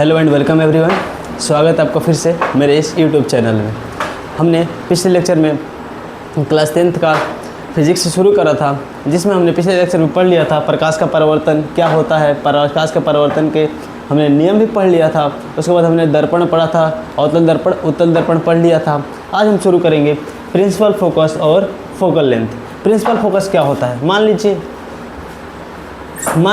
Hello and welcome everyone. स्वागत है आपका फिर से मेरे इस यूट्यूब चैनल में। हमने पिछले लेक्चर में क्लास 10th का फिजिक्स से शुरू करा था, जिसमें हमने पिछले लेक्चर में पढ़ लिया था प्रकाश का परावर्तन क्या होता है। प्रकाश का परावर्तन के हमने नियम भी पढ़ लिया था। उसके बाद हमने दर्पण पढ़ा था, अवतल दर्पण, उत्तल दर्पण पढ़ लिया था। आज हम शुरू करेंगे प्रिंसिपल फोकस और फोकल लेंथ। प्रिंसिपल फोकस क्या होता है, मान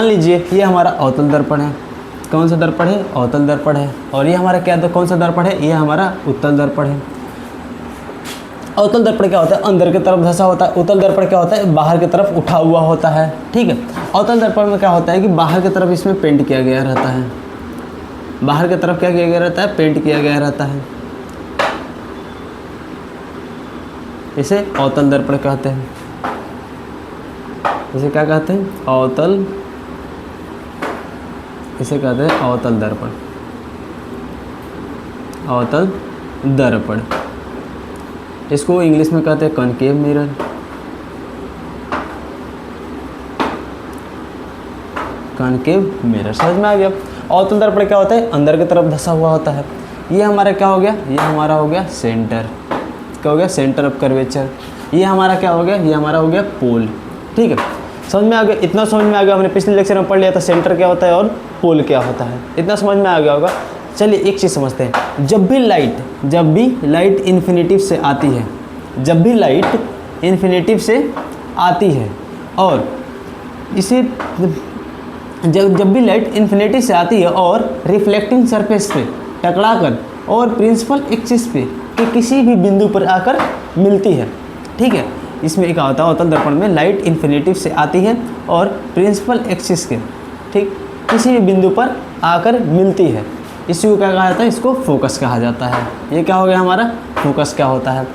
लीजिए ये हमारा अवतल दर्पण है। कौन सा दर्पण है? अवतल दर्पण है। और ये हमारा क्या कौन सा दर्पण है? ये हमारा उत्तल दर्पण है। अवतल दर्पण क्या होता है? अंदर की तरफ धंसा होता है। उत्तल दर्पण क्या होता है? बाहर की तरफ उठा हुआ होता है। ठीक है। अवतल दर्पण में क्या होता है कि बाहर की तरफ इसमें पेंट किया गया रहता है। बाहर की तरफ क्या किया गया रहता है? पेंट किया गया रहता है। इसे अवतल दर्पण कहते हैं। इसे क्या कहते हैं? अवतल, इसे कहते हैं अवतल दर्पण। अवतल दर्पण, इसको इंग्लिश में कहते हैं कॉनकेव मिरर। कॉनकेव मिरर समझ में आ गया। अवतल दर्पण क्या होता है? अंदर की तरफ धंसा हुआ होता है। ये हमारा क्या हो गया? ये हमारा हो गया सेंटर। क्या हो गया? Centre of curvature. ये हमारा क्या हो गया? ये हमारा हो गया पोल। ठीक है, समझ में आ गया। इतना समझ में आ गया। हमने पिछले लेक्चर में पढ़ लिया था सेंटर क्या होता है और पोल क्या होता है। इतना समझ में आ गया होगा। चलिए एक चीज़ समझते हैं। जब भी लाइट इन्फिनिटिव से आती है, जब भी लाइट इन्फिनिटिव से आती है और इसे जब भी लाइट इन्फिनिटी से आती है और रिफ्लेक्टिंग सरफेस पे टकराकर और प्रिंसिपल एक्सिस पे के किसी भी बिंदु पर आकर मिलती है। ठीक है, इसमें क्या होता है? अवतल दर्पण में लाइट इन्फिनिटिव से आती है और प्रिंसिपल एक्सिस के ठीक किसी भी बिंदु पर आकर मिलती है। इसी को क्या कहा जाता है? इसको फोकस कहा जाता है। ये क्या हो गया हमारा? फोकस क्या होता है?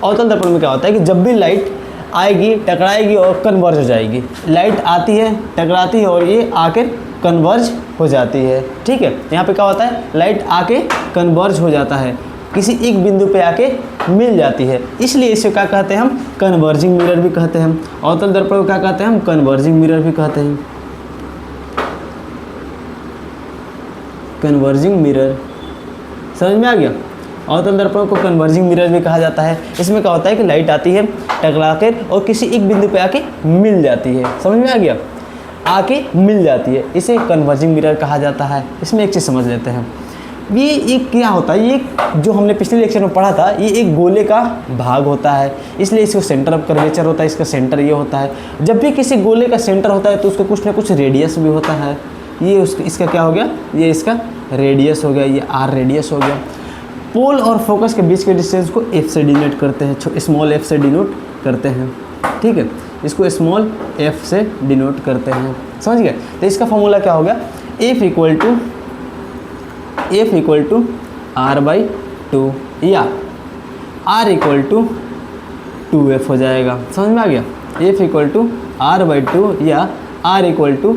अवतल दर्पण में क्या होता है कि जब भी लाइट आएगी, टकराएगी और कन्वर्ज हो जाएगी। लाइट आती है, टकराती है और ये आकर कन्वर्ज हो जाती है। ठीक है, यहाँ पे क्या होता है? लाइट आके कन्वर्ज हो जाता है, किसी एक बिंदु पे आके मिल जाती है। इसलिए इसे क्या कहते हैं? हम कन्वर्जिंग मिरर भी कहते हैं। अवतल दर्पण को क्या कहते हैं? हम कन्वर्जिंग मिरर भी कहते हैं। कन्वर्जिंग मिरर समझ में आ गया। अवतल दर्पण को कन्वर्जिंग मिरर भी कहा जाता है। इसमें क्या होता है कि लाइट आती है, टकराकर और किसी एक बिंदु पे आके मिल जाती है। समझ में आ गया, आके मिल जाती है। इसे कन्वर्जिंग मिरर कहा जाता है। इसमें एक चीज़ समझ लेते हैं। ये एक क्या होता है? ये जो हमने पिछले लेक्चर में पढ़ा था, ये एक गोले का भाग होता है, इसलिए इसको सेंटर ऑफ कर्वेचर होता है। इसका सेंटर ये होता है। जब भी किसी गोले का सेंटर होता है तो उसका कुछ ना कुछ रेडियस भी होता है। ये इसका क्या हो गया? ये इसका रेडियस हो गया। ये आर रेडियस हो गया। पोल और फोकस के बीच के डिस्टेंस को एफ से डिनोट करते हैं, स्मॉल एफ से डिनोट करते हैं। ठीक है, इसको स्मॉल एफ से डिनोट करते हैं। समझ गए? तो इसका फॉर्मूला क्या हो गया? एफ इक्वल टू R/2 या R इक्वल टू 2F हो जाएगा। समझ में आ गया? F इक्वल टू R/2 या R इक्वल टू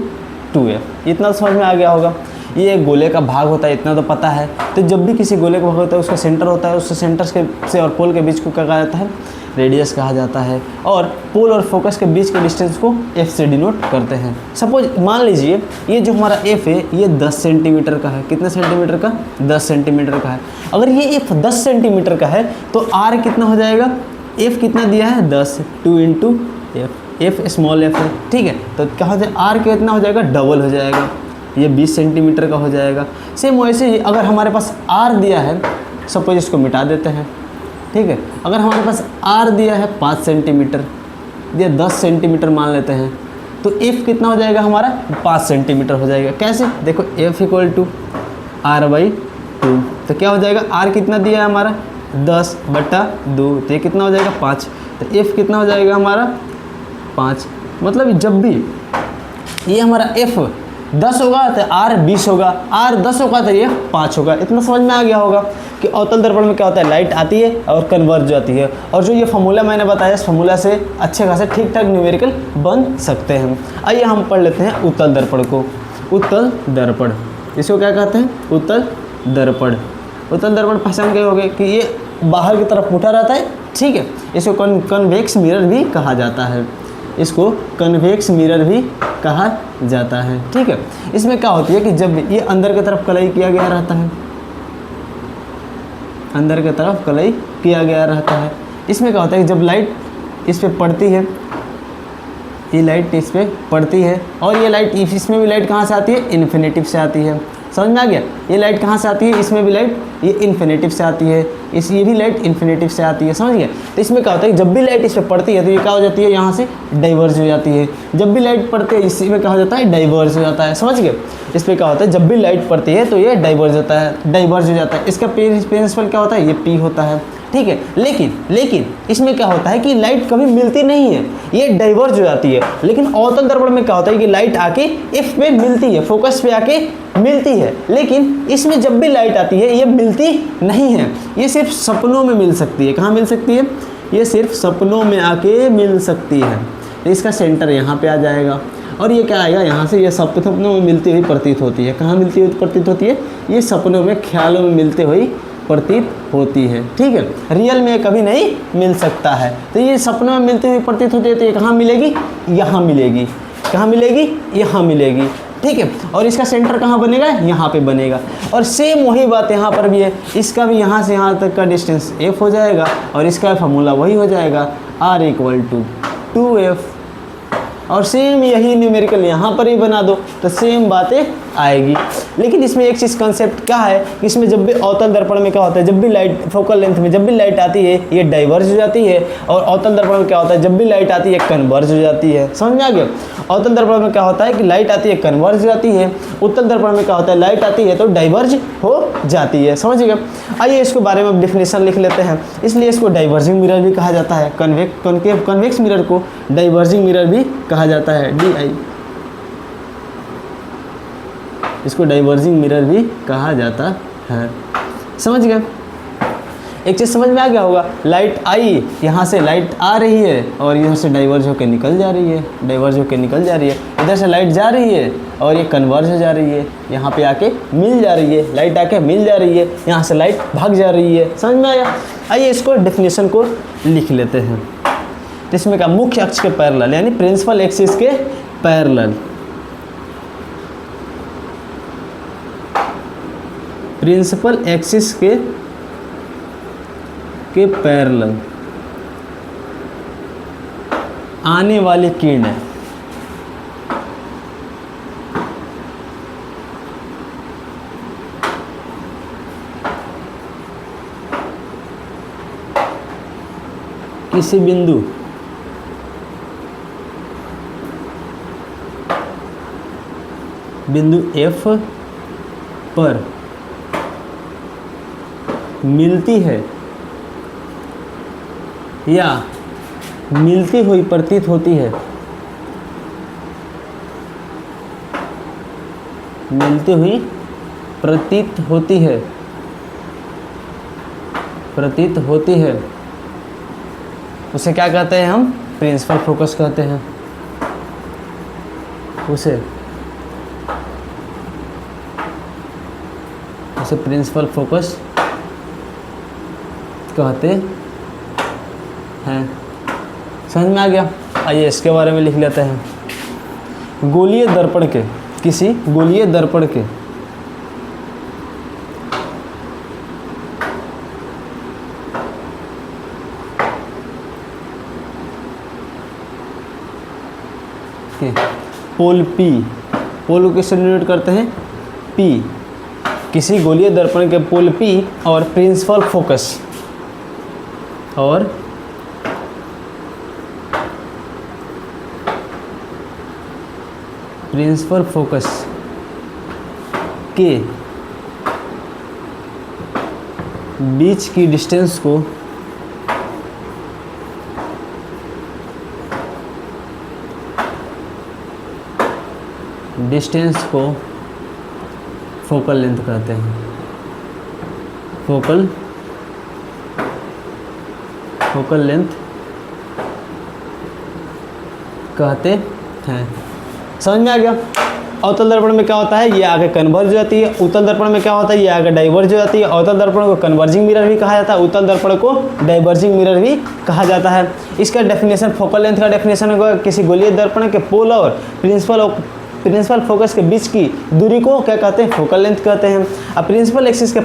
2F। इतना समझ में आ गया होगा। ये एक गोले का भाग होता है, इतना तो पता है। तो जब भी किसी गोले का भाग होता है उसका सेंटर होता है, उस सेंटर से और पोल के बीच को क्या कहा जाता है? रेडियस कहा जाता है। और पोल और फोकस के बीच के डिस्टेंस को F से डिनोट करते हैं। सपोज मान लीजिए ये जो हमारा F है ये 10 सेंटीमीटर का है। कितने सेंटीमीटर का? 10 सेंटीमीटर का है। अगर ये F 10 सेंटीमीटर का है तो R कितना हो जाएगा? F कितना दिया है? 10, 2 इंटू F स्मॉल f है। ठीक है, तो क्या हो जाएगा? R कितना हो जाएगा? डबल हो जाएगा। ये 20 सेंटीमीटर का हो जाएगा। सेम वैसे अगर हमारे पास R दिया है, सपोज इसको मिटा देते हैं। ठीक है, अगर हमारे पास R दिया है 5 सेंटीमीटर, या 10 सेंटीमीटर मान लेते हैं, तो F कितना हो जाएगा हमारा? 5 सेंटीमीटर हो जाएगा। कैसे? देखो F इक्वल टू R/2, तो क्या हो जाएगा? R कितना दिया है हमारा? 10/2, तो ये कितना हो जाएगा? 5। तो F कितना हो जाएगा हमारा? 5। मतलब जब भी ये हमारा F 10 होगा तो R 20 होगा, R 10 होगा तो ये 5 होगा। इतना समझ में आ गया होगा कि अवतल दर्पण में क्या होता है? लाइट आती है और कन्वर्ज जाती है। और जो ये फॉर्मूला मैंने बताया, इस फॉर्मूला से अच्छे खासे ठीक ठाक न्यूमेरिकल बन सकते हैं। आइए हम पढ़ लेते हैं उत्तल दर्पण को। उत्तल दर्पण, इसको क्या कहते हैं? उत्तल दर्पण। उत्तल दर्पण पहचान गए होंगे कि ये बाहर की तरफ उठा रहता है। ठीक है, इसको कन्वेक्स मिरर भी कहा जाता है। इसको कन्वेक्स मिरर भी कहा जाता है। ठीक है, इसमें क्या होती है कि जब ये अंदर की तरफ कलई किया गया रहता है, अंदर की तरफ कलई किया गया रहता है, इसमें क्या होता है कि जब लाइट इस पे पड़ती है, ये लाइट इस पे पड़ती है और ये लाइट, इसमें भी लाइट कहाँ से आती है, इन्फिनेटिव से आती है। समझ में आ गया, ये लाइट कहाँ से आती है, इसमें भी लाइट ये इन्फिनेटिव से आती है, ये भी लाइट इन्फिनेटिव से आती है। समझ गया, तो इसमें क्या होता है कि जब भी लाइट इस पर पड़ती है तो ये क्या हो जाती है, यहाँ से डाइवर्ज हो जाती है। जब भी लाइट पड़ती है इसी में क्या हो जाता है, डाइवर्ज हो जाता है। समझ गए, इस पर क्या होता है, जब भी लाइट पड़ती है तो ये डाइवर्ज होता है, डाइवर्ज हो जाता है। इसका प्रिंसिपल क्या होता है, ये P होता है। ठीक है, लेकिन इसमें क्या होता है कि लाइट कभी मिलती नहीं है, ये डाइवर्ज हो जाती है। लेकिन अवतल दर्पण में क्या होता है कि लाइट आके एफ पे मिलती है, फोकस पे आके मिलती है, लेकिन इसमें जब भी लाइट आती है ये मिलती नहीं है, ये सिर्फ सपनों में मिल सकती है। कहाँ मिल सकती है, ये सिर्फ सपनों में आके मिल सकती है। तो इसका सेंटर यहाँ पे आ जाएगा और ये क्या आएगा, यहाँ से ये सपनों में मिलती हुई प्रतीत होती है। कहाँ मिलती हुई प्रतीत होती है, ये सपनों में, ख्यालों में मिलते हुई प्रतीत होती है। ठीक है, रियल में कभी नहीं मिल सकता है। तो ये सपनों में मिलती हुई प्रतीत होती है, तो ये कहाँ मिलेगी, यहाँ मिलेगी। कहाँ मिलेगी, यहाँ मिलेगी। ठीक है, और इसका सेंटर कहाँ बनेगा, यहाँ पे बनेगा। और सेम वही बात यहाँ पर भी है, इसका भी यहाँ से यहाँ तक का डिस्टेंस f हो जाएगा और इसका फॉर्मूला वही हो जाएगा, r = 2f। और सेम यही न्यूमेरिकल यहाँ पर ही बना दो तो सेम बातें आएगी। लेकिन इसमें एक चीज़ कंसेप्ट क्या है कि इसमें जब भी अवतल दर्पण में क्या होता है, जब भी लाइट फोकल लेंथ में जब भी लाइट आती है ये डाइवर्ज हो जाती है, और अवतल दर्पण में क्या होता है, जब भी लाइट आती है कन्वर्ज हो जाती है। समझ में आ गया, अवतल दर्पण में क्या होता है कि लाइट आती है कन्वर्ज हो जाती है, उत्तल दर्पण में क्या होता है लाइट आती है तो डाइवर्ज हो जाती है। समझ गए, आइए इसके बारे में डिफिनेशन लिख लेते हैं। इसलिए इसको डाइवर्जिंग मिरर भी कहा जाता है, कन्वेक्स मिरर को डाइवर्जिंग मिरर भी कहा जाता है, DI। इसको डाइवर्जिंग मिरर भी कहा जाता है। समझ गए, एक चीज़ समझ में आ गया होगा, लाइट आई, यहाँ से लाइट आ रही है और यहाँ से डाइवर्ज होकर निकल जा रही है, डाइवर्ज होकर निकल जा रही है। इधर से लाइट जा रही है और ये कन्वर्ज हो जा रही है, यहाँ पे आके मिल जा रही है, लाइट आके मिल जा रही है, यहाँ से लाइट भाग जा रही है। समझ में आया, आइए इसको डेफिनेशन को लिख लेते हैं। तो इसमें क्या, मुख्य अक्ष के पैरेलल यानी प्रिंसिपल एक्सिस के पैरेलल, प्रिंसिपल एक्सिस के पैरेलल आने वाली किरणें किसी बिंदु F पर मिलती है या मिलती हुई प्रतीत होती है, मिलती हुई प्रतीत होती है, प्रतीत होती है, उसे क्या कहते हैं हम, प्रिंसिपल फोकस कहते हैं। उसे प्रिंसिपल फोकस कहते हैं। समझ में आ गया, आइए इसके बारे में लिख लेते हैं। गोलीय दर्पण के, किसी गोलीय दर्पण के पोल P, पोल को किससे डिनोट करते हैं, P, किसी गोलीय दर्पण के पोल P और प्रिंसिपल फोकस, और प्रिंसिपल फोकस के बीच की डिस्टेंस को फोकल लेंथ कहते हैं, फोकल लेंथ कहते हैं। समझ में आ गया, अवतल दर्पण में क्या होता है, ये आगे कन्वर्ज हो जाती है। उत्तल दर्पण में क्या होता है, ये आगे डाइवर्ज हो जाती है। अवतल दर्पण को कन्वर्जिंग मिरर भी कहा जाता है, उत्तल दर्पण को डाइवर्जिंग मिरर भी कहा जाता है। इसका डेफिनेशन, फोकल लेंथ का डेफिनेशन होगा किसी गोलीय दर्पण के पोल और प्रिंसिपल फोकस के बीच की दूरी को क्या कहते हैं, फोकल लेंथ कहते हैं। अब प्रिंसिपल एक्सिस के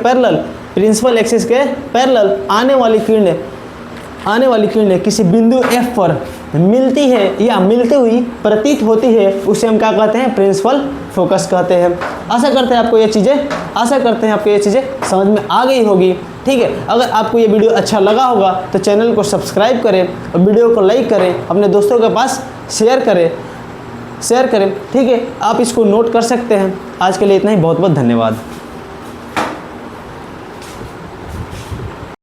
पैरेलल आने वाली किरणें किसी बिंदु F पर मिलती है या मिलती हुई प्रतीत होती है, उसे हम क्या कहते हैं, प्रिंसिपल फोकस कहते हैं। आशा करते हैं आपको ये चीज़ें समझ में आ गई होगी। ठीक है, अगर आपको ये वीडियो अच्छा लगा होगा तो चैनल को सब्सक्राइब करें और वीडियो को लाइक करें, अपने दोस्तों के पास शेयर करें। ठीक है, आप इसको नोट कर सकते हैं। आज के लिए इतना ही, बहुत बहुत धन्यवाद।